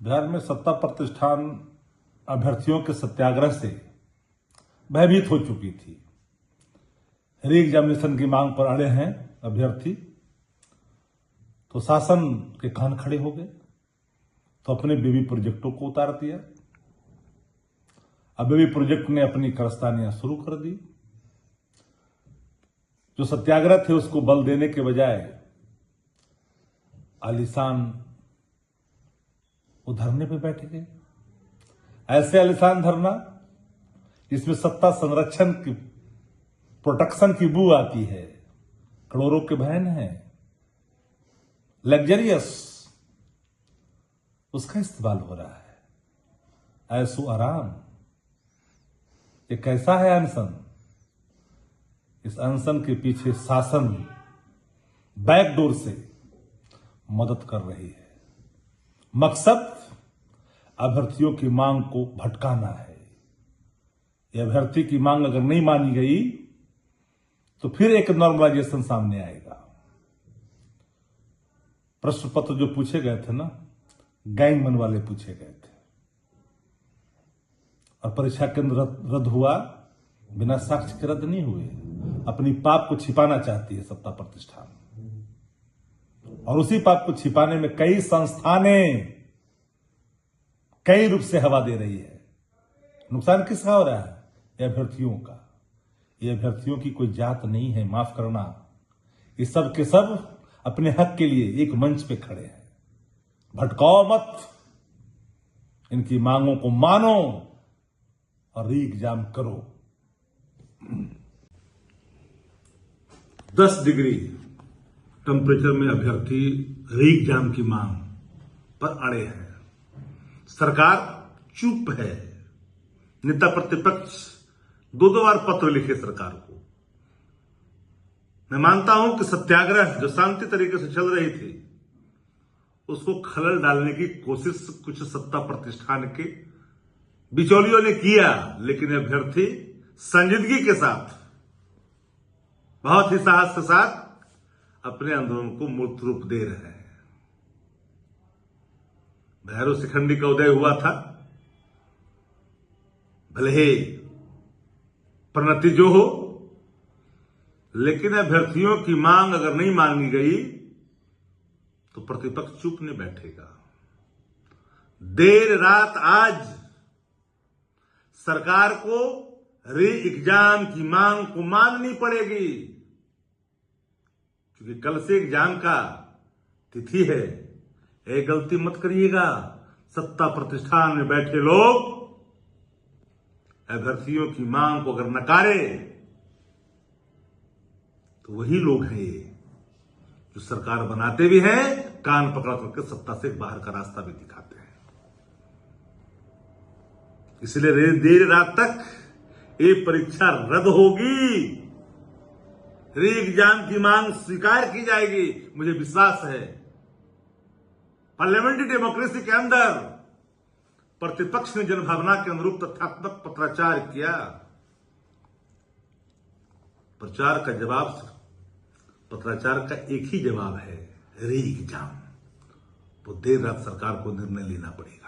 बिहार में सत्ता प्रतिष्ठान अभ्यर्थियों के सत्याग्रह से भयभीत हो चुकी थी। री एग्जामिनेशन की मांग पर अड़े हैं अभ्यर्थी, तो शासन के कान खड़े हो गए, तो अपने बेबी प्रोजेक्टों को उतार दिया। अब बेबी प्रोजेक्ट ने अपनी कारस्तानियां शुरू कर दी। जो सत्याग्रह थे उसको बल देने के बजाय आलीशान वो धरने पे बैठ गए। ऐसे आलीशान धरना जिसमें सत्ता संरक्षण की, प्रोटेक्शन की बू आती है, करोड़ों के बहन है, लग्जरियस, उसका इस्तेमाल हो रहा है। ऐसो आराम, ये कैसा है अनशन? इस अनशन के पीछे शासन बैकडोर से मदद कर रही है। मकसद अभ्यर्थियों की मांग को भटकाना है। यह अभ्यर्थी की मांग अगर नहीं मानी गई तो फिर एक नॉर्मलाइजेशन सामने आएगा। प्रश्न पत्र जो पूछे गए थे ना, गैंगमैन वाले पूछे गए थे, और परीक्षा केंद्र रद्द हुआ, बिना साक्ष्य के रद्द नहीं हुए। अपनी पाप को छिपाना चाहती है सत्ता प्रतिष्ठान, और उसी पाप को छिपाने में कई संस्थानें कई रूप से हवा दे रही है। नुकसान किसका हो रहा है? ये अभ्यर्थियों का। ये अभ्यर्थियों की कोई जात नहीं है, माफ करना। ये सब के सब अपने हक के लिए एक मंच पे खड़े हैं। भटकाओ मत, इनकी मांगों को मानो और री एग्जाम करो। 10 डिग्री टेम्परेचर में अभ्यर्थी री एग्जाम की मांग पर अड़े हैं। सरकार चुप है। नेता प्रतिपक्ष 2 बार पत्र लिखे सरकार को। मैं मानता हूं कि सत्याग्रह जो शांति तरीके से चल रही थी, उसको खलल डालने की कोशिश कुछ सत्ता प्रतिष्ठान के बिचौलियों ने किया, लेकिन अभ्यर्थी संजीदगी के साथ, बहुत ही साहस के साथ अपने आंदोलन को मूर्त रूप दे रहे हैं। भैरव शिखंडी का उदय हुआ था, भले ही प्रणति जो हो, लेकिन अभ्यर्थियों की मांग अगर नहीं मांगी गई तो प्रतिपक्ष चुप नहीं बैठेगा। देर रात आज सरकार को री एग्जाम की मांग को माननी पड़ेगी, क्योंकि कल से एग्जाम का तिथि है। एक गलती मत करिएगा, सत्ता प्रतिष्ठान में बैठे लोग अभ्यर्थियों की मांग को अगर नकारे तो वही लोग हैं ये जो सरकार बनाते भी हैं, कान पकड़ करके सत्ता से बाहर का रास्ता भी दिखाते हैं। इसलिए देर रात तक ये परीक्षा रद्द होगी, री एग्जाम की मांग स्वीकार की जाएगी, मुझे विश्वास है। पार्लियामेंट्री डेमोक्रेसी के अंदर प्रतिपक्ष ने जनभावना के अनुरूप तथ्यात्मक पत्राचार किया। प्रचार का जवाब, पत्राचार का एक ही जवाब है, री एग्जाम। तो देर रात सरकार को निर्णय लेना पड़ेगा।